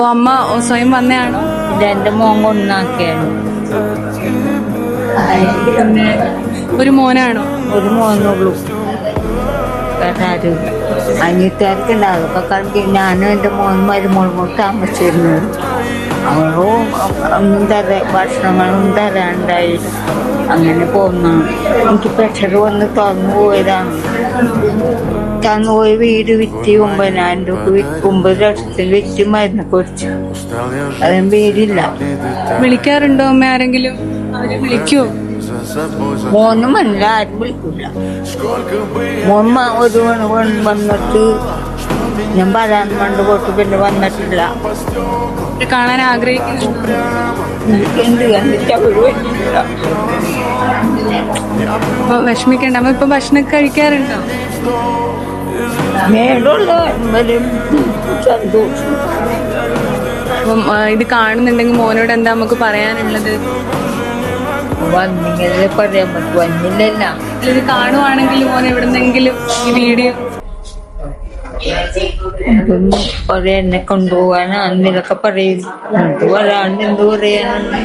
അമ്മ സ്വയം വന്നയാണോ? എന്റെ മോൻ കൊണ്ടാക്കിയാണ്. പിന്നെ ഒരു മോനാണോ? ഒരു മോനുള്ളൂ, വേറെ ആരുമില്ല. അനിയത്തിയാർക്കുണ്ട്, അതൊക്കെ കണ്ട് ഞാനും എൻ്റെ മോനും മരുമോളും കൂടി താമസിച്ചിരുന്നു. അവളും ഒന്നും ഭക്ഷണങ്ങളൊന്നും തരാണ്ടായി അങ്ങനെ പോന്നാണ്. എനിക്ക് പ്രഷർ വന്ന് തന്നുപോയതാണ്. തന്നുപോയി വീട് വിറ്റ് 9,000 രൂപ 9 ലക്ഷത്തിൽ വിറ്റ് മരുന്ന് കുറിച്ച്. അതും വീടില്ല. വിളിക്കാറുണ്ടോ അമ്മ? ആരെങ്കിലും അവര് വിളിക്കുവോ? മോനും അല്ല, ആരും വിളിക്കില്ല. മോൻ ഒരു വന്നിട്ട് ഞാൻ വരാൻ കൊണ്ട് പോയിട്ട് പിന്നെ വന്നിട്ടില്ല. കാണാൻ ആഗ്രഹിക്കുന്നു. എന്ത് കണ്ടിട്ട് അവര് വന്നിട്ടില്ല. അപ്പൊ വിഷമിക്കണ്ട. അമ്മ ഇപ്പൊ ഭക്ഷണം കഴിക്കാറുണ്ടോ? മേടുള്ള സന്തോഷം. അപ്പം ഇത് കാണുന്നുണ്ടെങ്കിൽ മോനോട് എന്താ നമുക്ക് പറയാനുള്ളത്? വന്നിങ്ങനെ പറയാൻ പറ്റും, വന്നില്ലല്ല. ഇത് കാണുവാണെങ്കിൽ മോൻ എവിടുന്നെങ്കിലും ഈ വീഡിയോ അതൊന്നും പറയാൻ എന്നെ കൊണ്ടുപോകാനാ അന്നിലൊക്കെ പറയും. എന്ത് പറയാണ്ട് എന്ത് പറയാനുണ്ട്?